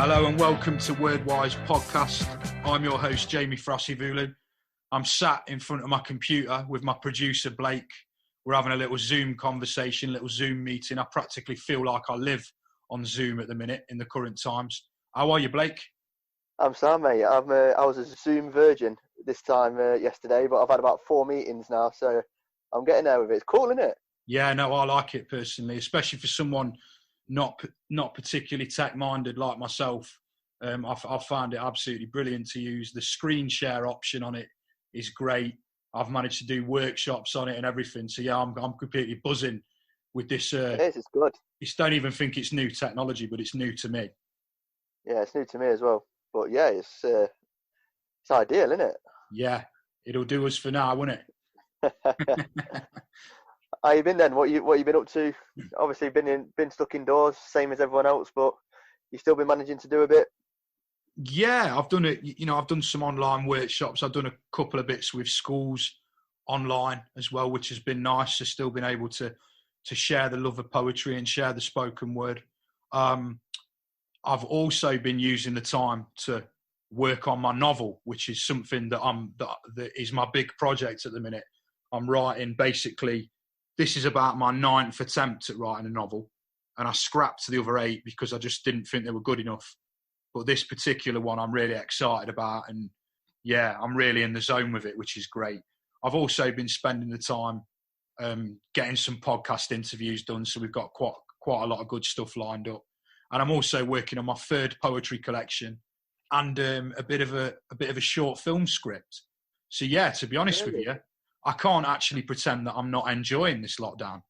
Hello and welcome to Wordwise Podcast. I'm your host, Jamie Frosty-Voulin. I'm sat in front of my computer with my producer, Blake. We're having a little Zoom conversation, little Zoom meeting. I practically feel like I live on Zoom at the minute in the current times. How are you, Blake? I'm Sam, mate. I was a Zoom virgin this time yesterday, but I've had about 4 meetings now, so I'm getting there with it. It's cool, isn't it? Yeah, no, I like it personally, especially for someone not particularly tech-minded like myself. I've found it absolutely brilliant to use. The screen share option on it is great. I've managed to do workshops on it and everything. So yeah, I'm completely buzzing with this. It is. It's good. I don't even think it's new technology, but it's new to me. Yeah, it's new to me as well. But yeah, it's ideal, isn't it? Yeah, it'll do us for now, won't it? How you been then? What you been up to? Obviously, been stuck indoors, same as everyone else, but you still been managing to do a bit. Yeah, I've done it. You know, I've done some online workshops. I've done a couple of bits with schools online as well, which has been nice. To still been able to share the love of poetry and share the spoken word. I've also been using the time to work on my novel, which is something that is my big project at the minute. I'm writing basically. This is about my 9th attempt at writing a novel, and I scrapped the other 8 because I just didn't think they were good enough. But this particular one I'm really excited about, and yeah, I'm really in the zone with it, which is great. I've also been spending the time getting some podcast interviews done, so we've got quite a lot of good stuff lined up. And I'm also working on my 3rd poetry collection and a bit of a short film script. So yeah, to be honest with you, I can't actually pretend that I'm not enjoying this lockdown,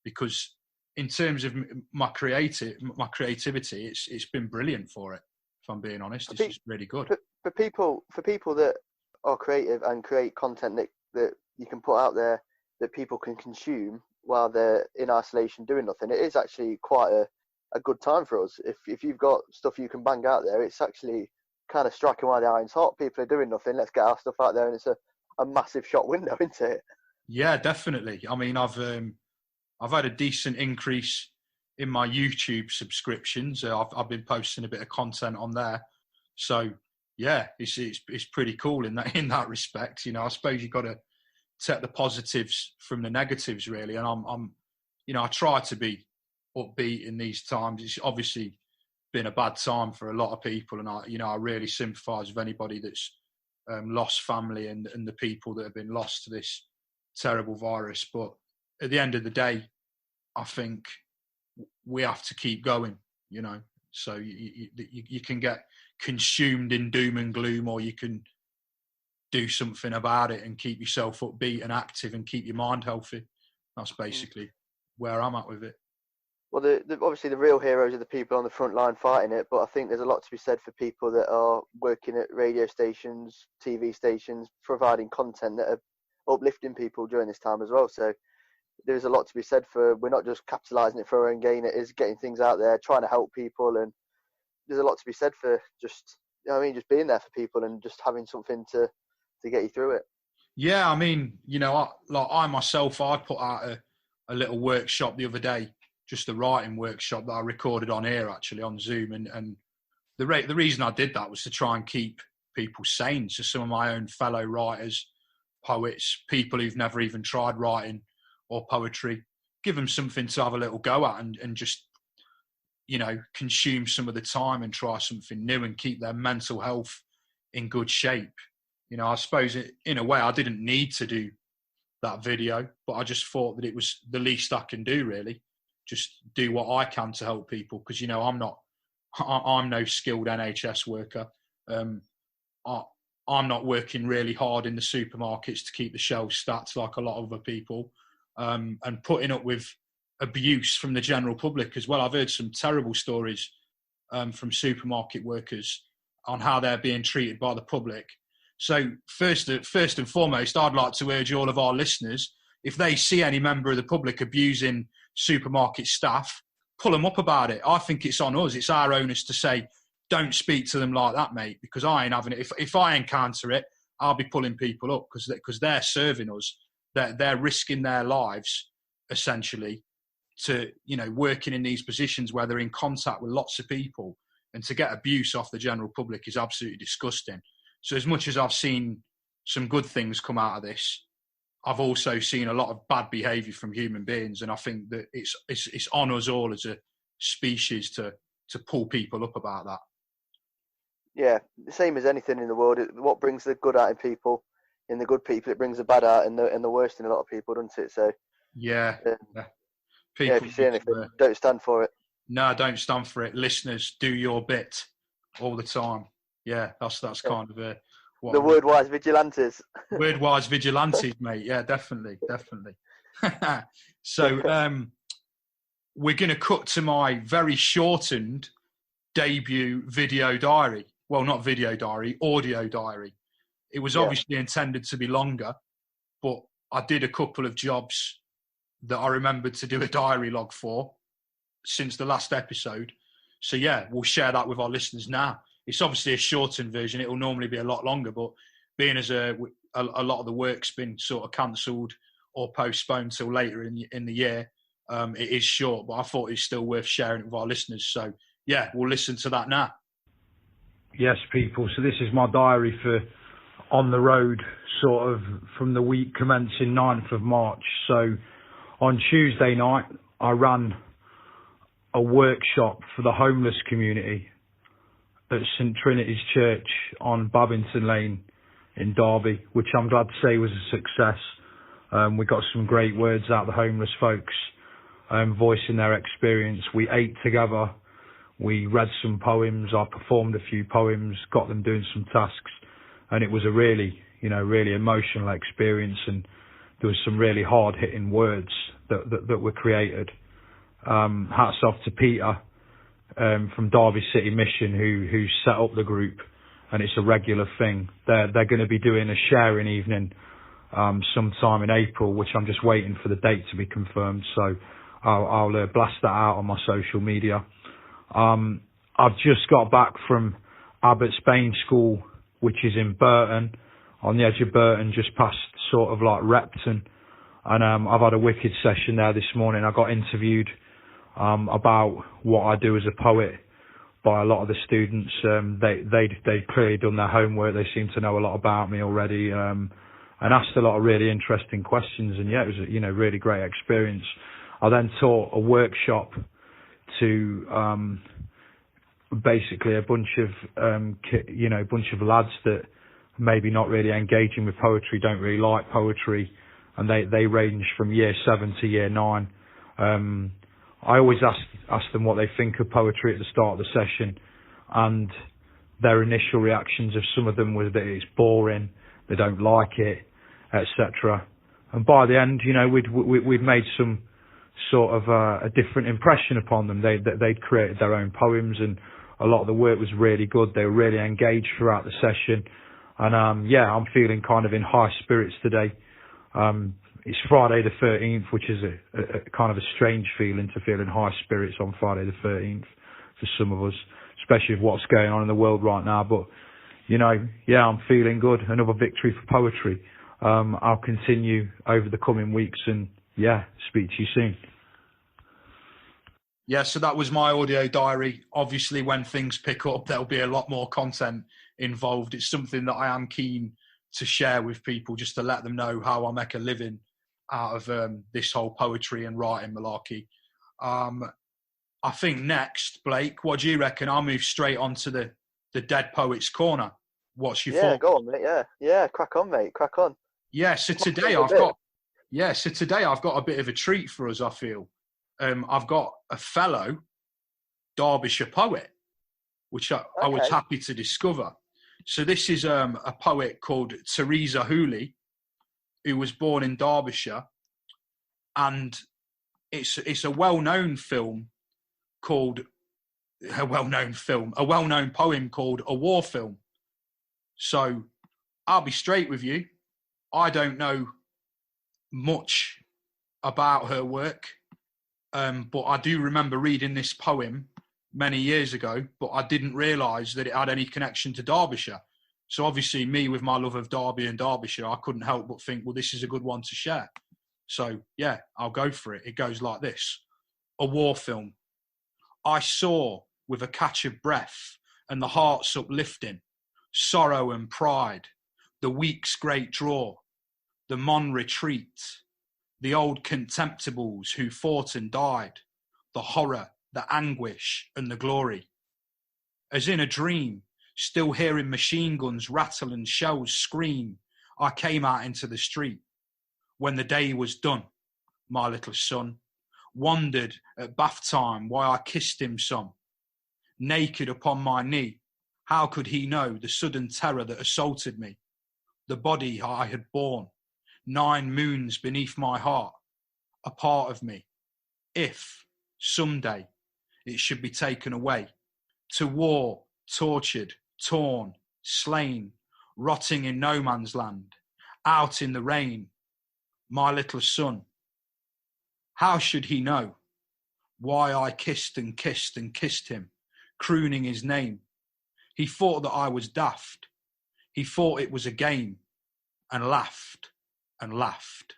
because in terms of my creativity, it's been brilliant for it. If I'm being honest, it's just really good. For people that are creative and create content that you can put out there that people can consume while they're in isolation doing nothing, it is actually quite a good time for us. If you've got stuff you can bang out there, it's actually kind of striking while the iron's hot. People are doing nothing. Let's get our stuff out there, and it's a massive shot window, isn't it? Yeah, definitely. I mean, I've had a decent increase in my YouTube subscriptions. I've been posting a bit of content on there, so yeah, it's pretty cool in that respect. You know, I suppose you've got to take the positives from the negatives, really. And I'm I try to be upbeat in these times. It's obviously been a bad time for a lot of people, and I really sympathise with anybody that's lost family and the people that have been lost to this terrible virus. But at the end of the day, I think we have to keep going, you know. So you can get consumed in doom and gloom, or you can do something about it and keep yourself upbeat and active and keep your mind healthy. That's basically where I'm at with it. Well, obviously the real heroes are the people on the front line fighting it, but I think there's a lot to be said for people that are working at radio stations, TV stations, providing content that are uplifting people during this time as well. So there's a lot to be said for, we're not just capitalising it for our own gain, it is getting things out there, trying to help people, and there's a lot to be said for just, just being there for people and just having something to get you through it. Yeah, I mean, I myself, I put out a little workshop the other day, just a writing workshop that I recorded on here, actually, on Zoom. And the reason I did that was to try and keep people sane. So some of my own fellow writers, poets, people who've never even tried writing or poetry, give them something to have a little go at and just, consume some of the time and try something new and keep their mental health in good shape. I suppose in a way I didn't need to do that video, but I just thought that it was the least I can do, really. Just do what I can to help people, because I'm no skilled NHS worker. I'm not working really hard in the supermarkets to keep the shelves stacked like a lot of other people, and putting up with abuse from the general public as well. I've heard some terrible stories from supermarket workers on how they're being treated by the public. So first and foremost, I'd like to urge all of our listeners, if they see any member of the public abusing supermarket staff, pull them up about it. I think it's on us. It's our onus to say, don't speak to them like that, mate, because I ain't having it. If I encounter it, I'll be pulling people up because they're serving us. They're risking their lives, essentially, to, working in these positions where they're in contact with lots of people. And to get abuse off the general public is absolutely disgusting. So as much as I've seen some good things come out of this, I've also seen a lot of bad behaviour from human beings, and I think that it's on us all as a species to pull people up about that. Yeah, the same as anything in the world. What brings the good out in people, in the good people, it brings the bad out in the worst in a lot of people, doesn't it? So yeah. Yeah, if you see anything, don't stand for it. No, don't stand for it. Listeners, do your bit all the time. Yeah, that's kind of the word-wise vigilantes. Word-wise vigilantes, mate. Yeah, definitely. So we're going to cut to my very shortened debut video diary. Well, not video diary, audio diary. It was obviously intended to be longer, but I did a couple of jobs that I remembered to do a diary log for since the last episode. So yeah, we'll share that with our listeners now. It's obviously a shortened version. It will normally be a lot longer, but being as a lot of the work's been sort of cancelled or postponed till later in the year, it is short, but I thought it's still worth sharing it with our listeners. So yeah, we'll listen to that now. Yes, people. So this is my diary for on the road, sort of from the week commencing 9th of March. So on Tuesday night, I ran a workshop for the homeless community at St Trinity's Church on Babington Lane in Derby, which I'm glad to say was a success. We got some great words out of the homeless folks, voicing their experience. We ate together. We read some poems. I performed a few poems, got them doing some tasks, and it was a really emotional experience. And there was some really hard-hitting words that were created. Hats off to Peter from Derby City Mission who set up the group, and it's a regular thing. They're going to be doing a sharing evening sometime in April, which I'm just waiting for the date to be confirmed. So I'll blast that out on my social media. I've just got back from Abbott's Bain School, which is in Burton, on the edge of Burton, just past sort of like Repton. And I've had a wicked session there this morning. I got interviewed about what I do as a poet by a lot of the students. They'd clearly done their homework. They seem to know a lot about me already, and asked a lot of really interesting questions. And yeah, it was a really great experience. I then taught a workshop to basically a bunch of lads that maybe not really engaging with poetry, don't really like poetry, and they range from year 7 to year 9. I always ask them what they think of poetry at the start of the session, and their initial reactions of some of them was that it's boring, they don't like it, etc. And by the end, we'd made some sort of a different impression upon them. They'd created their own poems, and a lot of the work was really good. They were really engaged throughout the session, and I'm feeling kind of in high spirits today. It's Friday the 13th, which is a kind of a strange feeling to feel in high spirits on Friday the 13th for some of us, especially with what's going on in the world right now. But, I'm feeling good. Another victory for poetry. I'll continue over the coming weeks and, speak to you soon. Yeah, so that was my audio diary. Obviously, when things pick up, there'll be a lot more content involved. It's something that I am keen to share with people, just to let them know how I make a living out of this whole poetry and writing malarkey. I think next, Blake, what do you reckon? I'll move straight on to the Dead Poets Corner. What's your thought? Yeah, go on, mate. Yeah, crack on, mate. Crack on. Yeah, so today I've got a bit of a treat for us, I feel. I've got a fellow Derbyshire poet, which I was happy to discover. So this is a poet called Teresa Hooley, who was born in Derbyshire, and it's a well-known poem called A War Film. So I'll be straight with you. I don't know much about her work, but I do remember reading this poem many years ago, but I didn't realise that it had any connection to Derbyshire. So obviously me, with my love of Derby and Derbyshire, I couldn't help but think, well, this is a good one to share. So yeah, I'll go for it. It goes like this. A war film. I saw with a catch of breath and the heart's uplifting, sorrow and pride, the week's great draw, the Mon retreat, the old contemptibles who fought and died, the horror, the anguish and the glory. As in a dream, still hearing machine guns rattle and shells scream, I came out into the street. When the day was done, my little son wondered at bath time why I kissed him some. Naked upon my knee, how could he know the sudden terror that assaulted me? The body I had borne, 9 moons beneath my heart, a part of me. If, someday, it should be taken away, to war, tortured, torn, slain, rotting in no man's land, out in the rain, my little son, how should he know why I kissed and kissed and kissed him, crooning his name? He thought that I was daft. He thought it was a game, and laughed and laughed.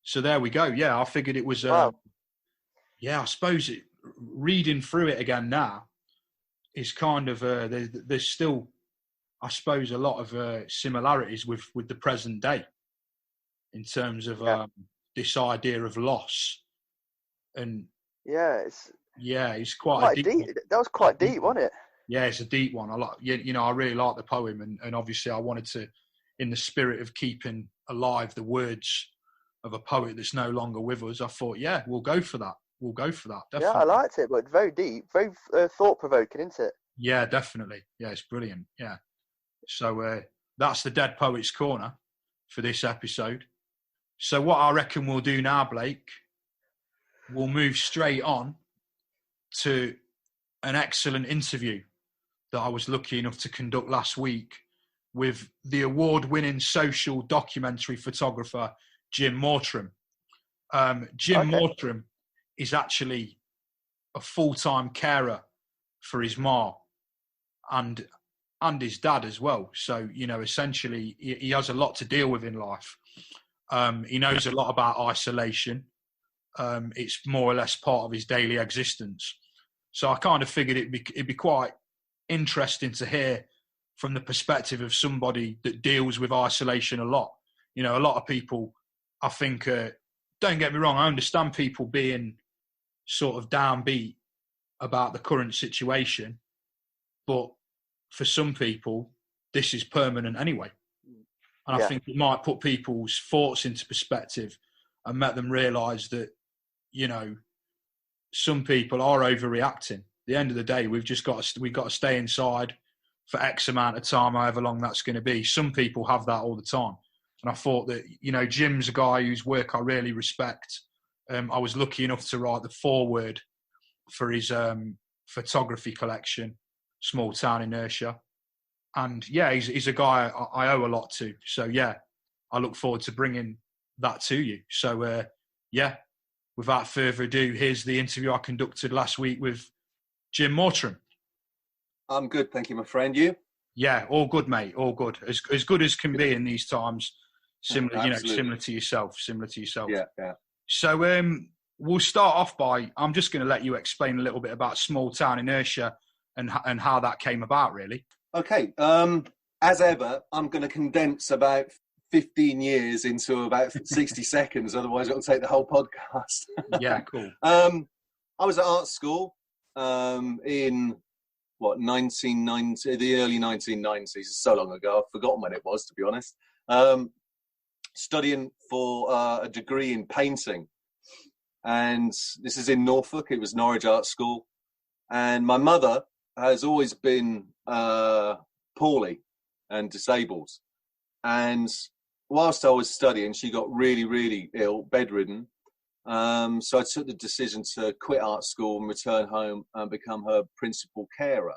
So there we go. Yeah, I figured it was. Wow. Yeah, I suppose reading through it again now is kind of there's still, I suppose, a lot of similarities with the present day in terms of this idea of loss. And it's quite a deep. That was quite deep, wasn't it? Yeah, it's a deep one. I like, I really like the poem, and obviously I wanted to, in the spirit of keeping alive the words of a poet that's no longer with us, I thought, we'll go for that. We'll go for that. Definitely. Yeah, I liked it, but very deep, very thought-provoking, isn't it? Yeah, definitely. Yeah, it's brilliant. Yeah. So that's the Dead Poets Corner for this episode. So what I reckon we'll do now, Blake, we'll move straight on to an excellent interview that I was lucky enough to conduct last week with the award-winning social documentary photographer, Jim Mortram. Jim Mortram is actually a full-time carer for his ma and his dad as well. So, essentially he has a lot to deal with in life. He knows a lot about isolation. It's more or less part of his daily existence. So I kind of figured it'd be quite interesting to hear from the perspective of somebody that deals with isolation a lot. A lot of people, I think, don't get me wrong, I understand people being sort of downbeat about the current situation, but for some people, this is permanent anyway. And I think it might put people's thoughts into perspective and make them realise that, some people are overreacting. At the end of the day, we've got to stay inside for X amount of time, however long that's going to be. Some people have that all the time. And I thought that, Jim's a guy whose work I really respect. I was lucky enough to write the foreword for his photography collection, Small Town Inertia. And he's a guy I owe a lot to. So I look forward to bringing that to you. So without further ado, here's the interview I conducted last week with Jim Mortram. I'm good, thank you, my friend. You? Yeah, all good, mate. All good. As good as can be in these times. Similar to yourself. Yeah. So we'll start off by, I'm just going to let you explain a little bit about Small Town Inertia and how that came about, really. Okay. As ever, I'm going to condense about 15 years into about 60 seconds. Otherwise, it'll take the whole podcast. Yeah, cool. I was at art school in 1990, the early 1990s. It's so long ago, I've forgotten when it was, to be honest. Studying for a degree in painting, and this is in Norfolk. It was Norwich Art School, and my mother has always been poorly and disabled, and whilst I was studying, she got really, really ill, bedridden. So I took the decision to quit art school and return home and become her principal carer.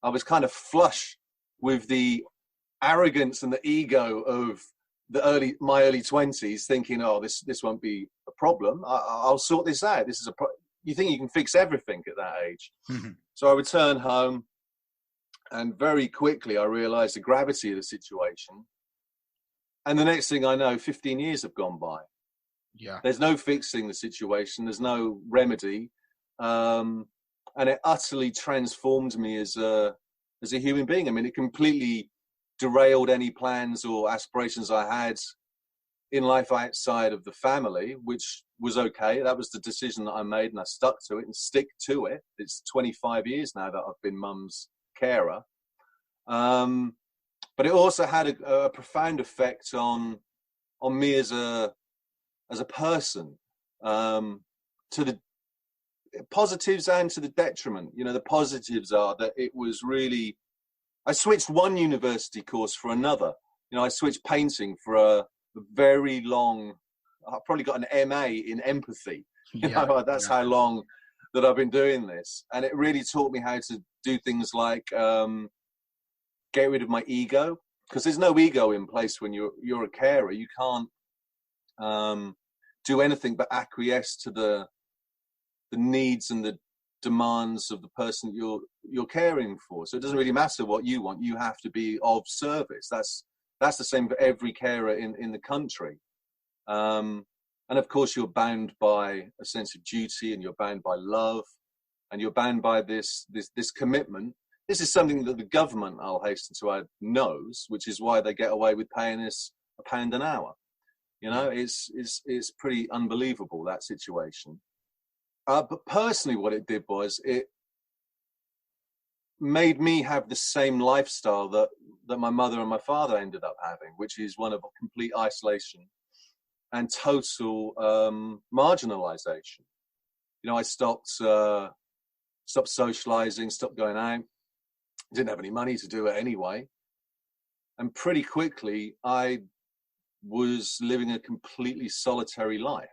I was kind of flush with the arrogance and the ego of my early 20s, thinking, this won't be a problem. I'll sort this out. This is you think you can fix everything at that age. Mm-hmm. So I returned home, and very quickly I realized the gravity of the situation. And the next thing I know, 15 years have gone by. Yeah. There's no fixing the situation. There's no remedy. And it utterly transformed me as a human being. I mean, it completely derailed any plans or aspirations I had in life outside of the family, which was okay. That was the decision that I made, and I stuck to it and stick to it. It's 25 years now that I've been mum's carer. But it also had a profound effect on me as a person, to the positives and to the detriment. You know, the positives are that it was really, I switched one university course for another. You know, I switched painting for a very long, I probably got an MA in empathy. You know, that's how long that I've been doing this. And it really taught me how to do things like get rid of my ego, because there's no ego in place when you're a carer. You can't do anything but acquiesce to the needs and the demands of the person you're caring for. So it doesn't really matter what you want. You have to be of service. That's the same for every carer in the country. And of course, you're bound by a sense of duty, and you're bound by love, and you're bound by this commitment. This is something that the government, I'll hasten to add, knows, which is why they get away with paying us £1 an hour. You know, it's pretty unbelievable, that situation. But personally, what it did was it made me have the same lifestyle that my mother and my father ended up having, which is one of complete isolation and total marginalization. You know, I stopped socializing, stopped going out, didn't have any money to do it anyway. And pretty quickly, I was living a completely solitary life.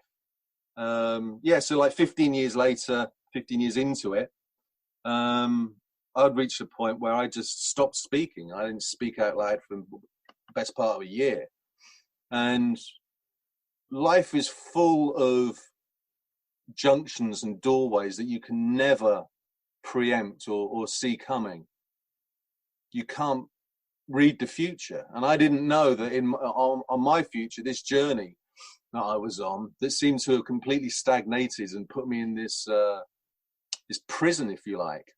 So like 15 years later, 15 years into it, I'd reached a point where I just stopped speaking. I didn't speak out loud for the best part of a year. And life is full of junctions and doorways that you can never preempt or see coming. You can't read the future. And I didn't know that on my future, this journey that I was on, that seemed to have completely stagnated and put me in this prison, if you like,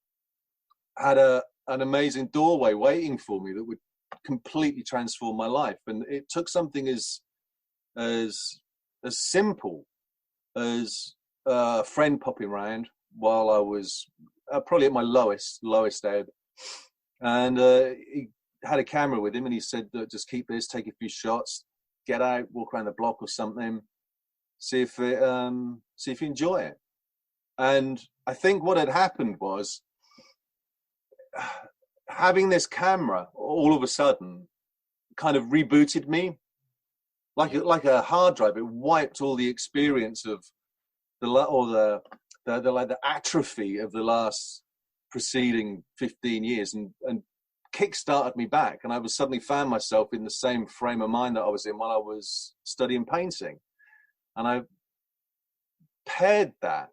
had an amazing doorway waiting for me that would completely transform my life. And it took something as simple as a friend popping around while I was probably at my lowest ebb, and he had a camera with him, and he said, just keep this, take a few shots, get out, walk around the block or something, see if you enjoy it. And I think what had happened was, having this camera all of a sudden kind of rebooted me like a hard drive. It wiped all the experience of the atrophy of the last preceding 15 years and kick-started me back. And I was suddenly found myself in the same frame of mind that I was in while I was studying painting. And I paired that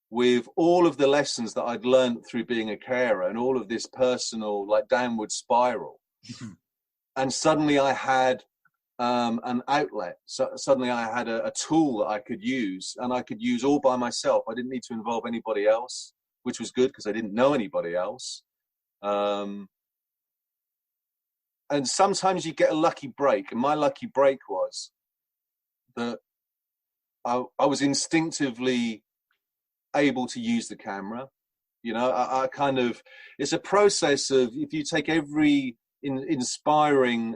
with all of the lessons that I'd learned through being a carer and all of this personal, like, downward spiral. And suddenly I had an outlet. So suddenly I had a tool that I could use, and I could use all by myself. I didn't need to involve anybody else, which was good because I didn't know anybody else. And sometimes you get a lucky break. And my lucky break was that I was instinctively able to use the camera. You know, I kind of, it's a process of, if you take every inspiring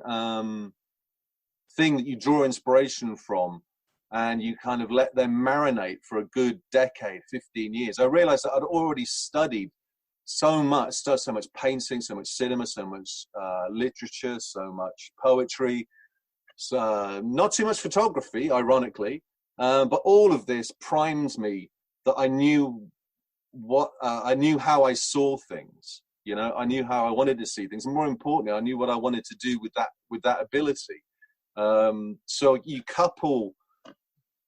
thing that you draw inspiration from and you kind of let them marinate for a good decade, 15 years, I realized that I'd already studied so much painting, so much cinema, so much literature, so much poetry, so not too much photography, ironically, but all of this primed me that I knew how I saw things. You know, I knew how I wanted to see things, and more importantly, I knew what I wanted to do with that ability. So you couple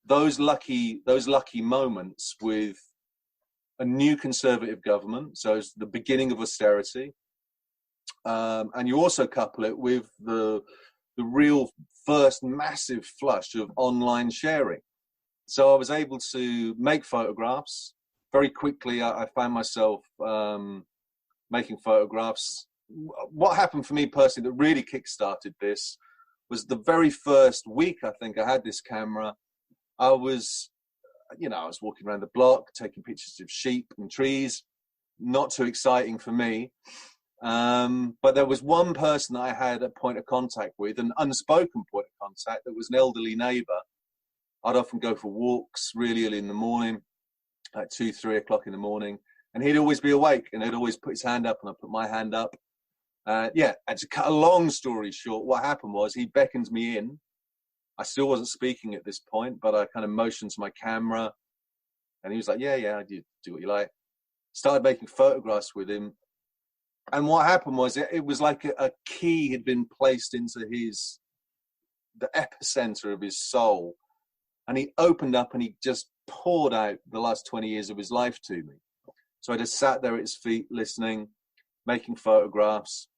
those lucky moments with a new Conservative government, so it's the beginning of austerity, and you also couple it with the real first massive flush of online sharing. So I was able to make photographs. Very quickly, I found myself making photographs. What happened for me personally that really kick-started this was the very first week I think I had this camera. I was walking around the block, taking pictures of sheep and trees. Not too exciting for me. But there was one person that I had a point of contact with, an unspoken point of contact, that was an elderly neighbour. I'd often go for walks really early in the morning, like 2-3 o'clock in the morning, and he'd always be awake, and he'd always put his hand up, and I'd put my hand up. And to cut a long story short, what happened was he beckoned me in. I still wasn't speaking at this point, but I kind of motioned to my camera, and he was like, yeah, you do what you like. Started making photographs with him. And what happened was it was like a key had been placed into the epicenter of his soul. And he opened up and he just poured out the last 20 years of his life to me. So I just sat there at his feet, listening, making photographs.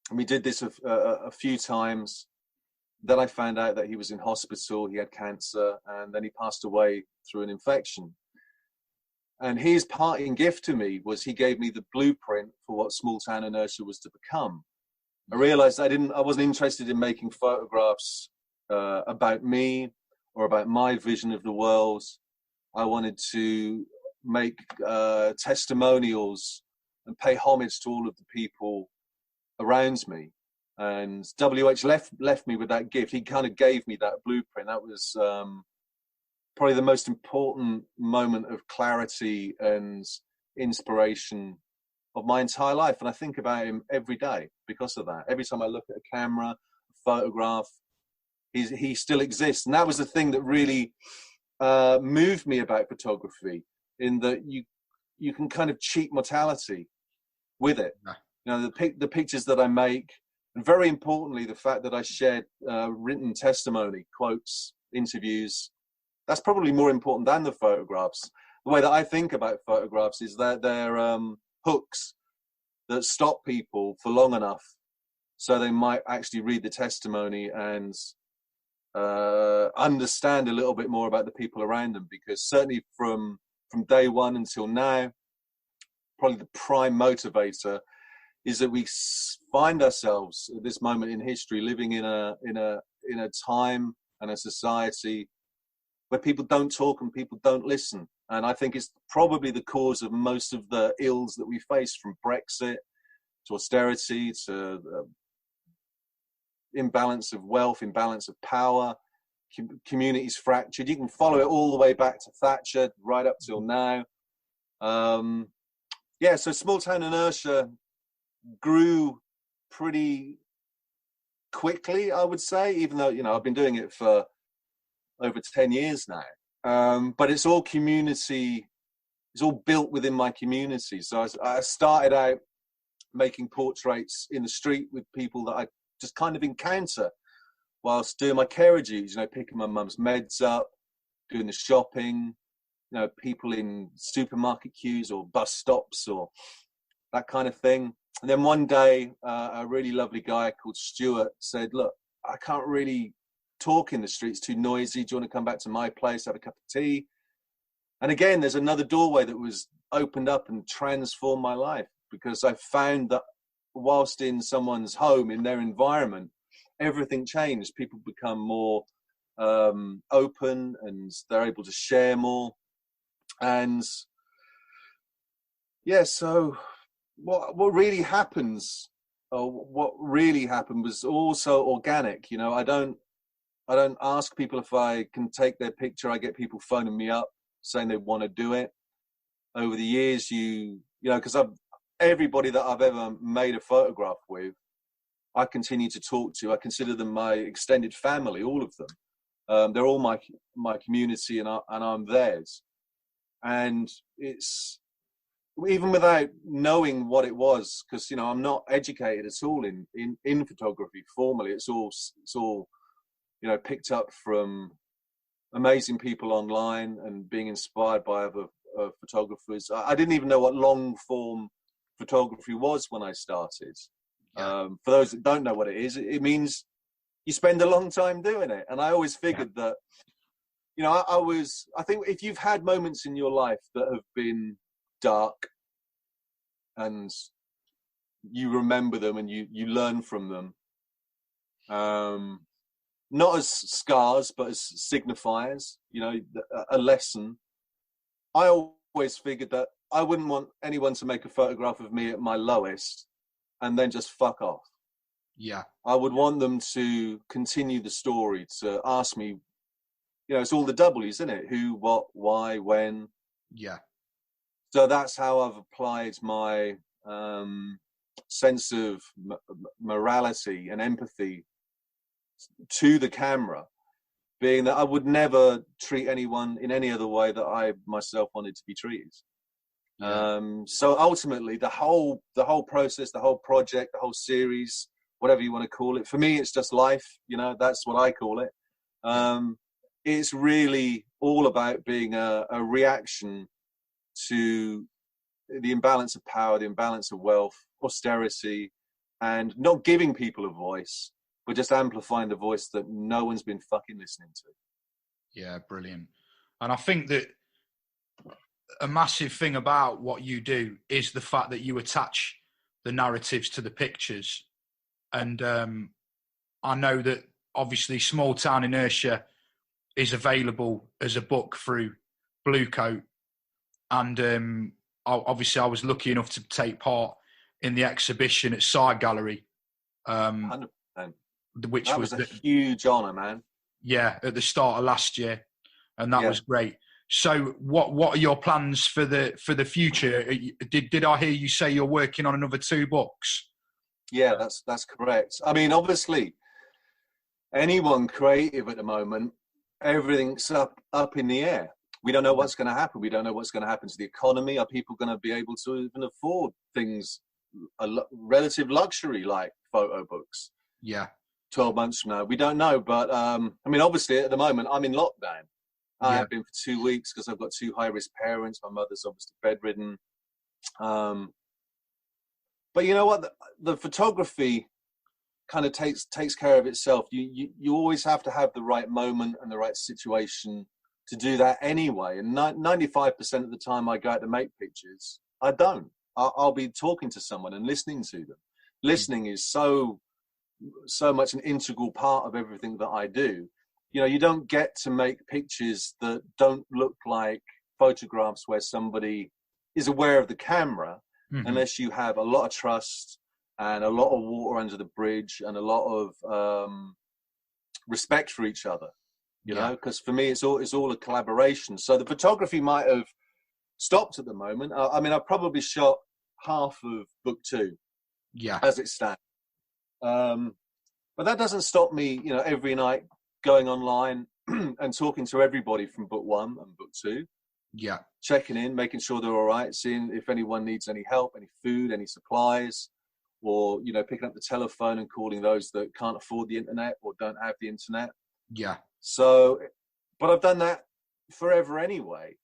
And we did this a few times. Then I found out that he was in hospital, he had cancer, and then he passed away through an infection. And his parting gift to me was he gave me the blueprint for what Small Town Inertia was to become. I realized I wasn't interested in making photographs about me or about my vision of the world. I wanted to make testimonials and pay homage to all of the people around me. And WH left me with that gift. He kind of gave me that blueprint. That was probably the most important moment of clarity and inspiration of my entire life. And I think about him every day because of that. Every time I look at a camera, a photograph, he still exists. And that was the thing that really moved me about photography, in that you can kind of cheat mortality with it. You know, the pictures that I make, and very importantly, the fact that I shared written testimony, quotes, interviews, that's probably more important than the photographs. The way that I think about photographs is that they're hooks that stop people for long enough so they might actually read the testimony and understand a little bit more about the people around them. Because certainly from day one until now, probably the prime motivator is that we find ourselves at this moment in history living in a time and a society where people don't talk and people don't listen. And I think it's probably the cause of most of the ills that we face, from Brexit to austerity to imbalance of wealth, imbalance of power, communities fractured. You can follow it all the way back to Thatcher, right up till now. So Small Town Inertia grew pretty quickly, I would say, even though, I've been doing it for over 10 years now. But it's all community, it's all built within my community. So I started out making portraits in the street with people that I just kind of encounter whilst doing my carer duties, picking my mum's meds up, doing the shopping, people in supermarket queues or bus stops or that kind of thing. And then one day, a really lovely guy called Stuart said, look, I can't really talk in the streets, too noisy. Do you want to come back to my place, have a cup of tea? And again, there's another doorway that was opened up and transformed my life, because I found that whilst in someone's home, in their environment, everything changed. People become more open and they're able to share more. And so what really happens, or what really happened, was also organic. I don't ask people if I can take their picture. I get people phoning me up saying they want to do it. Over the years, because everybody that I've ever made a photograph with, I continue to talk to. I consider them my extended family, all of them. They're all my community, and I'm theirs. And it's, even without knowing what it was, because I'm not educated at all in photography formally. It's all picked up from amazing people online and being inspired by other photographers. I didn't even know what long form photography was when I started. For those that don't know what it is, it means you spend a long time doing it. And I always figured that you know, I think if you've had moments in your life that have been dark and you remember them and you learn from them, not as scars, but as signifiers, you know, a lesson. I always figured that I wouldn't want anyone to make a photograph of me at my lowest and then just fuck off. Yeah. I would want them to continue the story, to ask me, you know, it's all the W's, isn't it? Who, what, why, when. Yeah. So that's how I've applied my sense of morality and empathy to the camera, being that I would never treat anyone in any other way that I myself wanted to be treated. Yeah. So ultimately, the whole process, the whole project, the whole series, whatever you want to call it, for me, it's just life. You know, that's what I call it. It's really all about being a reaction to the imbalance of power, the imbalance of wealth, austerity, and not giving people a voice, but just amplifying the voice that no one's been fucking listening to. Yeah, brilliant. And I think that a massive thing about what you do is the fact that you attach the narratives to the pictures. And I know that obviously Small Town Inertia is available as a book through Bluecoat. And obviously I was lucky enough to take part in the exhibition at Side Gallery. 100%. Which that was a huge honour, man. Yeah, at the start of last year. And that was great. So what are your plans for the future? Did I hear you say you're working on another 2 books? Yeah, that's correct. I mean, obviously, anyone creative at the moment, everything's up in the air. We don't know what's going to happen. We don't know what's going to happen to the economy. Are people going to be able to even afford things, relative luxury like photo books? Yeah. 12 months from now, we don't know. But I mean, obviously, at the moment, I'm in lockdown. I have been for 2 weeks because I've got 2 high-risk parents. My mother's obviously bedridden. But you know what? The photography kind of takes care of itself. You always have to have the right moment and the right situation to do that anyway. And 95% of the time I go out to make pictures, I don't. I'll be talking to someone and listening to them. Listening is so much an integral part of everything that I do. You know, you don't get to make pictures that don't look like photographs where somebody is aware of the camera, unless you have a lot of trust and a lot of water under the bridge and a lot of respect for each other. You know, because for me, it's all a collaboration. So the photography might have stopped at the moment. I mean, I've probably shot half of book 2, as it stands. But that doesn't stop me, you know, every night going online and talking to everybody from book 1 and book 2. Yeah. Checking in, making sure they're all right, seeing if anyone needs any help, any food, any supplies, or, you know, picking up the telephone and calling those that can't afford the internet or don't have the internet. Yeah. So, but I've done that forever anyway.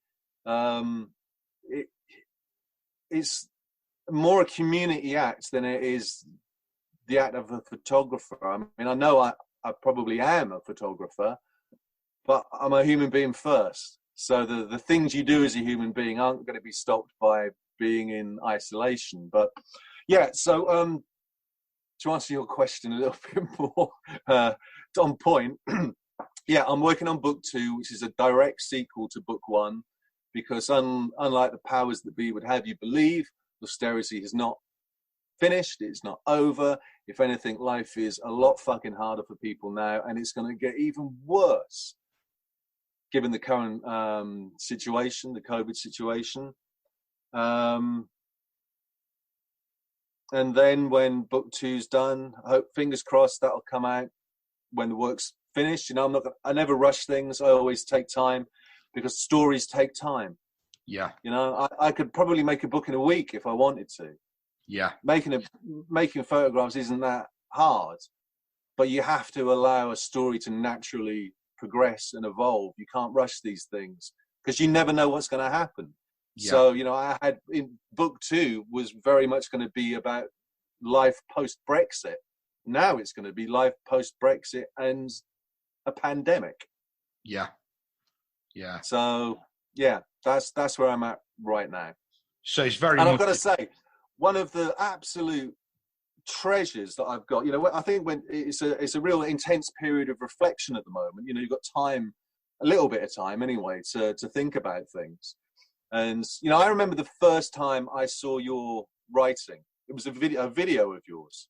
It's more a community act than it is the act of a photographer. I mean, I know I probably am a photographer, but I'm a human being first. So the things you do as a human being aren't going to be stopped by being in isolation. But yeah, so to answer your question a little bit more on point, yeah, I'm working on book 2, which is a direct sequel to book 1, because unlike the powers that be would have you believe, austerity is not finished, it's not over. If anything, life is a lot fucking harder for people now, and it's going to get even worse given the current situation, the COVID situation. And then when book 2's done, I hope, fingers crossed, that'll come out when the work's finished. You know, I never rush things. I always take time, because stories take time. Yeah. You know, I could probably make a book in a week if I wanted to. Yeah. Making photographs isn't that hard, but you have to allow a story to naturally progress and evolve. You can't rush these things because you never know what's going to happen. Yeah. So, you know, I had in book 2 was very much going to be about life post-Brexit. Now it's going to be life post-Brexit and a pandemic. Yeah. Yeah. So yeah, that's where I'm at right now. So it's very. And much... I've got to say, one of the absolute treasures that I've got, I think when it's a real intense period of reflection at the moment. You've got time, a little bit of time anyway, to think about things. And I remember the first time I saw your writing. It was a video of yours,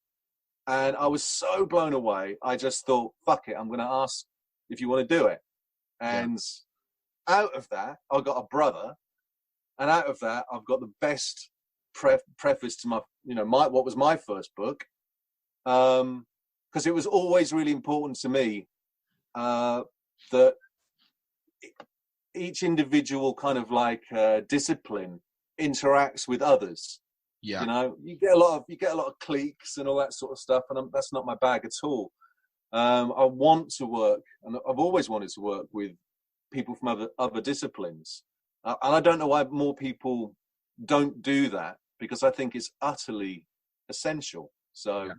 and I was so blown away. I just thought, fuck it, I'm going to ask if you want to do it. And out of that, I got a brother, and out of that, I've got the best preface to my what was my first book, because it was always really important to me that each individual kind of discipline interacts with others. Yeah. You get a lot of cliques and all that sort of stuff, and that's not my bag at all. I want to work, and I've always wanted to work with people from other disciplines, and I don't know why more people don't do that, because I think it's utterly essential. So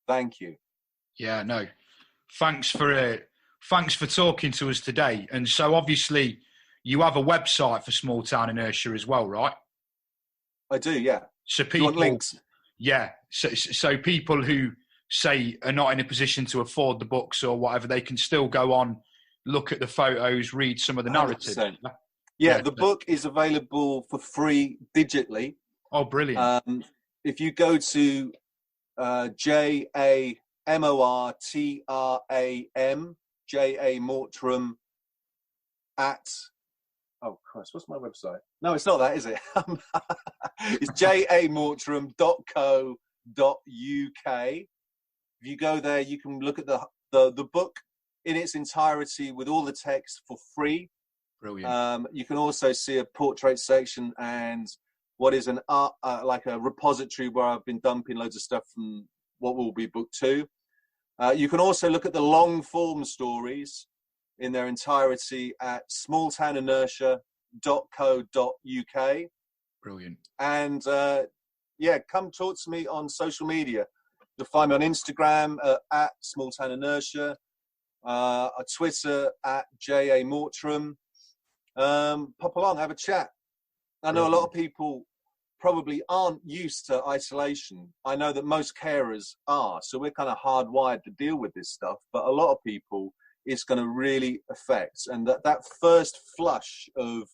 thank you. Yeah, no, thanks for talking to us today. And so obviously you have a website for Small Town Inertia as well, right? I do, yeah. So people, you want links? Yeah. So people who say are not in a position to afford the books or whatever, they can still go on, look at the photos, read some of the narratives. 100%. Yeah, the book is available for free digitally. Oh, brilliant. If you go to J Mortram at, oh Christ, what's my website? No, it's not that, is it? It's jamortram.co.uk. If you go there, you can look at the book in its entirety with all the text for free. Brilliant. You can also see a portrait section and what is an art, like a repository where I've been dumping loads of stuff from what will be book 2. You can also look at the long form stories in their entirety at smalltowninertia.co.uk. Brilliant. And come talk to me on social media. You'll find me on Instagram at smalltowninertia, on Twitter at JA Mortram. Pop along, have a chat. I know a lot of people probably aren't used to isolation. I know that most carers are, so we're kind of hardwired to deal with this stuff, but a lot of people it's going to really affect. And that first flush of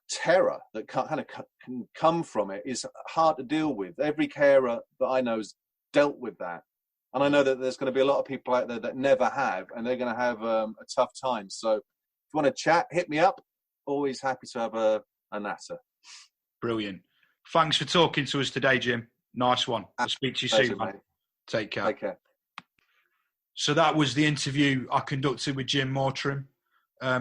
terror that can come from it is hard to deal with. Every carer that I know has dealt with that. And I know that there's going to be a lot of people out there that never have, and they're going to have a tough time. So if you want to chat, hit me up. Always happy to have a natter. Brilliant. Thanks for talking to us today, Jim. Nice one. I'll speak to you soon, man. Take care. Take care. So that was the interview I conducted with Jim Mortram.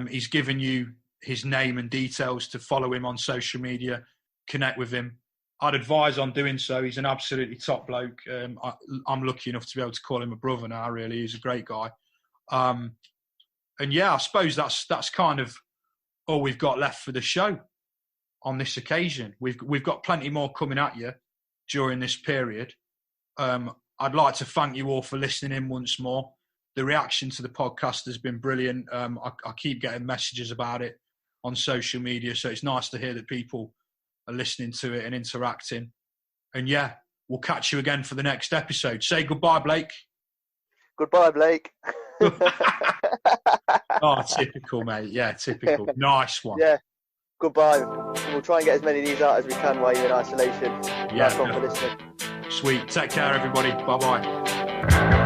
He's given you his name and details to follow him on social media, connect with him. I'd advise on doing so. He's an absolutely top bloke. I'm lucky enough to be able to call him a brother now, really. He's a great guy. And yeah, I suppose that's kind of all we've got left for the show on this occasion. We've got plenty more coming at you during this period. I'd like to thank you all for listening in once more. The reaction to the podcast has been brilliant. I keep getting messages about it on social media, so it's nice to hear that people are listening to it and interacting. And yeah, we'll catch you again for the next episode. Say goodbye, Blake. Goodbye, Blake. Oh, typical, mate. Yeah, typical. Nice one. Yeah, goodbye. We'll try and get as many of these out as we can while you're in isolation. Yeah. Nice one for listening. Sweet. Take care, everybody. Bye-bye.